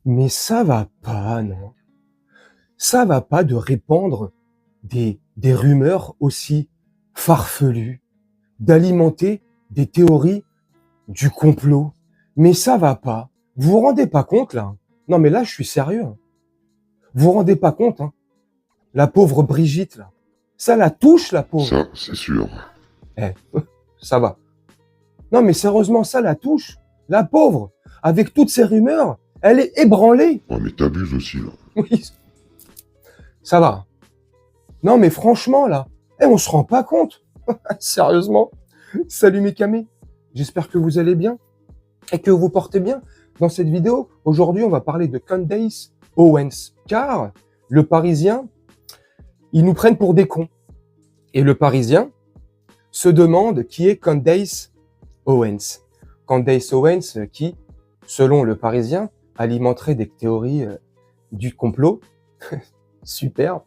Mais ça va pas, non? Ça va pas de répandre des rumeurs aussi farfelues, d'alimenter des théories du complot. Mais ça va pas. Vous vous rendez pas compte, là? Non, mais là, je suis sérieux. Vous vous rendez pas compte, hein? La pauvre Brigitte, là. Ça la touche, la pauvre. Ça, c'est sûr. Eh, ça va. Non, mais sérieusement, ça la touche. La pauvre. Avec toutes ces rumeurs, elle est ébranlée. Ouais, mais t'abuses aussi, là. Oui. Ça va. Non, mais franchement, là, on se rend pas compte. Sérieusement. Salut mes camés. J'espère que vous allez bien et que vous vous portez bien. Dans cette vidéo, aujourd'hui, on va parler de Candace Owens. Car le Parisien, ils nous prennent pour des cons. Et le Parisien se demande qui est Candace Owens. Candace Owens qui, selon le Parisien, alimenterait des théories du complot. Super.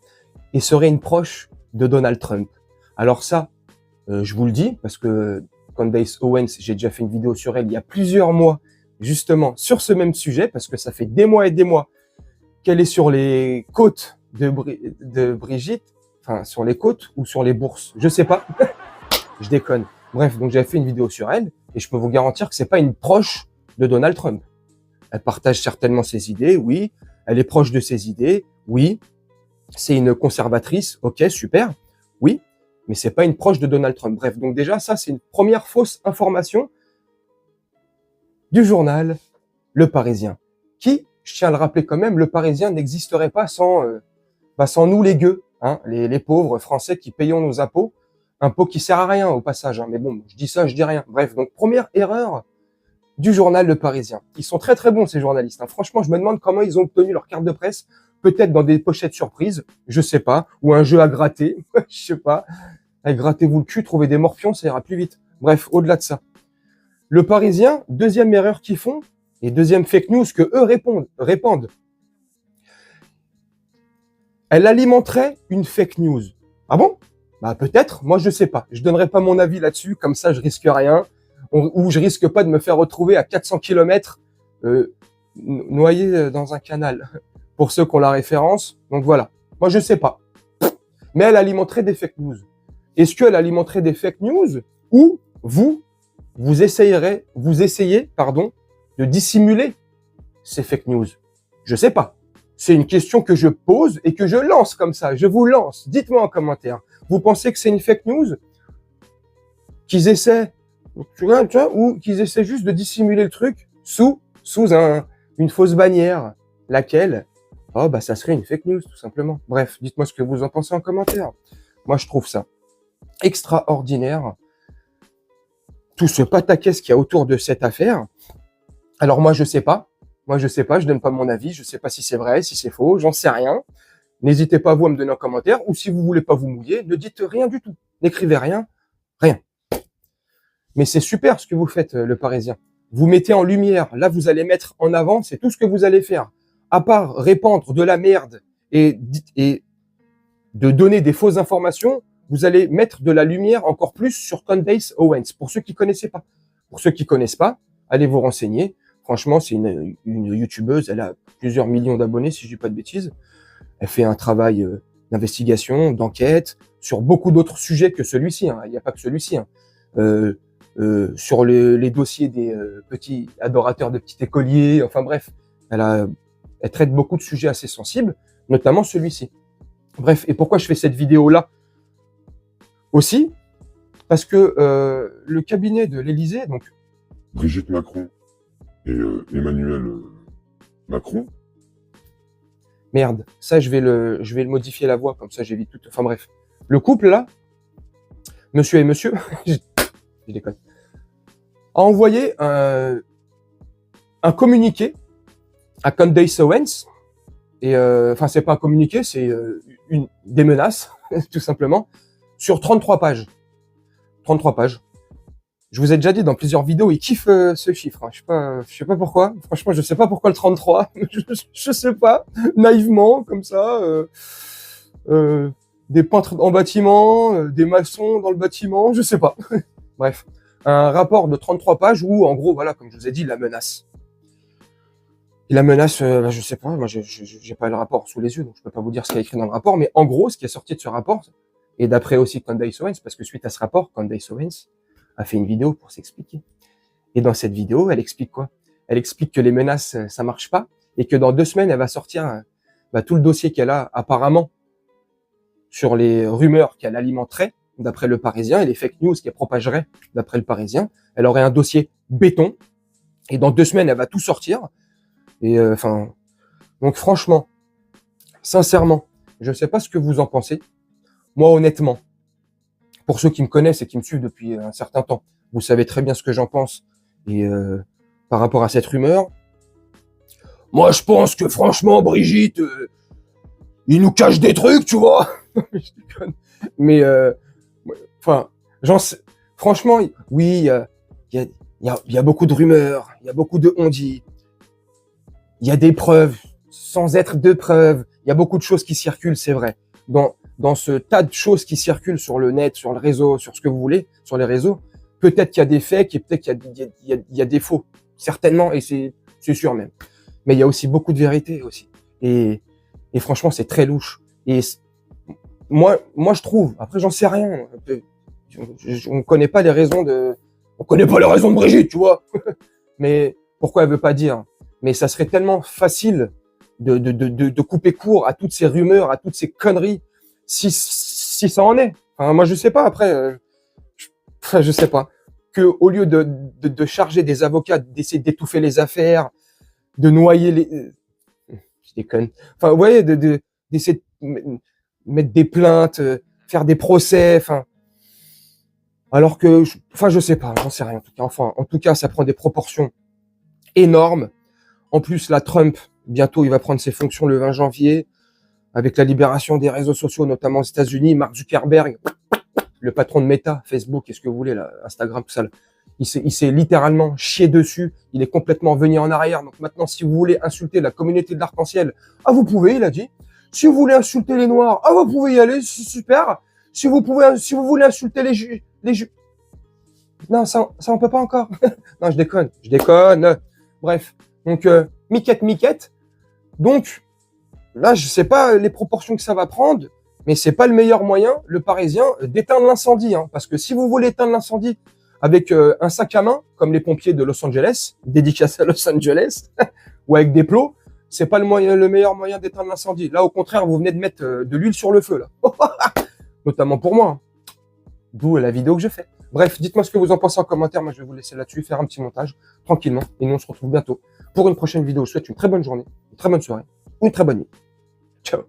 Et serait une proche de Donald Trump. Alors ça, je vous le dis, parce que Candace Owens, j'ai déjà fait une vidéo sur elle il y a plusieurs mois, justement, sur ce même sujet, parce que ça fait des mois et des mois qu'elle est sur les côtes de Brigitte, enfin, sur les côtes ou sur les bourses, je sais pas, je déconne. Bref, donc j'avais fait une vidéo sur elle, et je peux vous garantir que c'est pas une proche de Donald Trump. Elle partage certainement ses idées, oui, elle est proche de ses idées, oui, c'est une conservatrice, ok, super, oui, mais c'est pas une proche de Donald Trump. Bref, donc déjà, ça, c'est une première fausse information du journal Le Parisien, qui, je tiens à le rappeler quand même, Le Parisien n'existerait pas sans nous les gueux, hein, les pauvres Français qui payons nos impôts qui sert à rien au passage, hein, mais bon, je dis ça, je dis rien. Bref, donc première erreur du journal Le Parisien. Ils sont très très bons ces journalistes, hein. Franchement, je me demande comment ils ont obtenu leur carte de presse, peut-être dans des pochettes surprises, je sais pas, ou un jeu à gratter, je sais pas. Allez, grattez-vous le cul, trouvez des morpions, ça ira plus vite. Bref, au-delà de ça. Le Parisien, deuxième erreur qu'ils font, et deuxième fake news que eux répandent. Elle alimenterait une fake news. Ah bon? Bah peut-être, moi je sais pas. Je donnerai pas mon avis là-dessus, comme ça je risque rien, ou je risque pas de me faire retrouver à 400 km noyé dans un canal, pour ceux qui ont la référence. Donc voilà, moi je sais pas. Mais elle alimenterait des fake news. Est-ce qu'elle alimenterait des fake news ou vous essayez, de dissimuler ces fake news? Je sais pas. C'est une question que je pose et que je lance comme ça. Je vous lance. Dites-moi en commentaire. Vous pensez que c'est une fake news qu'ils essaient, ou qu'ils essaient juste de dissimuler le truc sous une fausse bannière, laquelle, oh bah ça serait une fake news tout simplement. Bref, dites-moi ce que vous en pensez en commentaire. Moi je trouve ça extraordinaire, tout ce pataquès qu'il y a autour de cette affaire. Alors moi je sais pas, je donne pas mon avis, je sais pas si c'est vrai, si c'est faux, j'en sais rien. N'hésitez pas vous à me donner un commentaire, ou si vous voulez pas vous mouiller, ne dites rien du tout, n'écrivez rien, rien. Mais c'est super ce que vous faites, Le Parisien. Vous mettez en lumière, là vous allez mettre en avant, c'est tout ce que vous allez faire. À part répandre de la merde et de donner des fausses informations, vous allez mettre de la lumière encore plus sur Candace Owens. Pour ceux qui connaissaient pas. Pour ceux qui connaissent pas, allez vous renseigner. Franchement, c'est une youtubeuse. Elle a plusieurs millions d'abonnés, si je dis pas de bêtises. Elle fait un travail d'investigation, d'enquête, sur beaucoup d'autres sujets que celui-ci, hein. Il n'y a pas que celui-ci, hein. Sur les dossiers des petits adorateurs de petits écoliers. Enfin bref, elle traite beaucoup de sujets assez sensibles, notamment celui-ci. Bref, et pourquoi je fais cette vidéo-là aussi? Parce que le cabinet de l'Élysée, donc Brigitte Macron et Emmanuel Macron. Merde, ça je vais le modifier la voix, comme ça j'évite tout. Enfin bref, le couple là, monsieur et monsieur, je déconne, a envoyé un communiqué à Candace Owens. Et enfin, c'est pas un communiqué, c'est des menaces, tout simplement, sur 33 pages. 33 pages. Je vous ai déjà dit dans plusieurs vidéos, ils kiffent ce chiffre, hein. Je sais pas pourquoi. Franchement, je sais pas pourquoi le 33. je sais pas. Naïvement, comme ça. Des peintres en bâtiment, des maçons dans le bâtiment, je sais pas. Bref. Un rapport de 33 pages où, en gros, voilà, comme je vous ai dit, la menace. Et la menace, bah, je sais pas, moi j'ai pas le rapport sous les yeux, donc je peux pas vous dire ce qu'il y a écrit dans le rapport, mais en gros, ce qui est sorti de ce rapport, et d'après aussi Candace Owens, parce que suite à ce rapport, Candace Owens a fait une vidéo pour s'expliquer. Et dans cette vidéo, elle explique quoi? Elle explique que les menaces, ça marche pas, et que dans 2 semaines, elle va sortir bah, tout le dossier qu'elle a apparemment sur les rumeurs qu'elle alimenterait, d'après le Parisien, et les fake news qu'elle propagerait, d'après le Parisien. Elle aurait un dossier béton, et dans 2 semaines, elle va tout sortir. Et enfin, donc franchement, sincèrement, je sais pas ce que vous en pensez. Moi, honnêtement, pour ceux qui me connaissent et qui me suivent depuis un certain temps, vous savez très bien ce que j'en pense. Et par rapport à cette rumeur, moi, je pense que franchement, Brigitte, il nous cache des trucs, tu vois. Je déconne. Mais enfin, franchement, oui, il y a beaucoup de rumeurs, il y a beaucoup de on-dit, il y a des preuves, sans être de preuves, il y a beaucoup de choses qui circulent, c'est vrai. Dans ce tas de choses qui circulent sur le net, sur le réseau, sur ce que vous voulez, sur les réseaux, peut-être qu'il y a des fakes et peut-être qu'il y a des faux, certainement, et c'est sûr même. Mais il y a aussi beaucoup de vérité aussi. Et franchement, c'est très louche. Et moi, je trouve, après j'en sais rien, on connaît pas les raisons on connaît pas les raisons de Brigitte, tu vois. Mais pourquoi elle veut pas dire? Mais ça serait tellement facile de couper court à toutes ces rumeurs, à toutes ces conneries, si ça en est. Enfin, moi, je sais pas. Après, je sais pas. Que au lieu de charger des avocats, d'essayer d'étouffer les affaires, de noyer les, je déconne. Enfin, vous voyez, d'essayer de mettre des plaintes, faire des procès, enfin. Alors que, je sais pas, j'en sais rien. En tout cas, ça prend des proportions énormes. En plus, la Trump, bientôt, il va prendre ses fonctions le 20 janvier, avec la libération des réseaux sociaux, notamment aux États-Unis. Mark Zuckerberg, le patron de Meta, Facebook, qu'est-ce que vous voulez, là, Instagram, tout ça, là. Il s'est littéralement chié dessus. Il est complètement venu en arrière. Donc maintenant, si vous voulez insulter la communauté de l'arc-en-ciel, vous pouvez, il a dit. Si vous voulez insulter les Noirs, vous pouvez y aller, c'est super. Si vous voulez insulter les Juifs, non, ça on peut pas encore. Non, je déconne. Bref. Donc, miquette. Donc, là, je sais pas les proportions que ça va prendre, mais c'est pas le meilleur moyen, le Parisien, d'éteindre l'incendie, hein. Parce que si vous voulez éteindre l'incendie avec un sac à main, comme les pompiers de Los Angeles, dédicace à Los Angeles, ou avec des plots, c'est pas le meilleur moyen d'éteindre l'incendie. Là, au contraire, vous venez de mettre de l'huile sur le feu, là. Notamment pour moi. Hein. D'où la vidéo que je fais. Bref, dites-moi ce que vous en pensez en commentaire. Moi, je vais vous laisser là-dessus, faire un petit montage, tranquillement. Et nous, on se retrouve bientôt pour une prochaine vidéo. Je vous souhaite une très bonne journée, une très bonne soirée, ou une très bonne nuit. Ciao.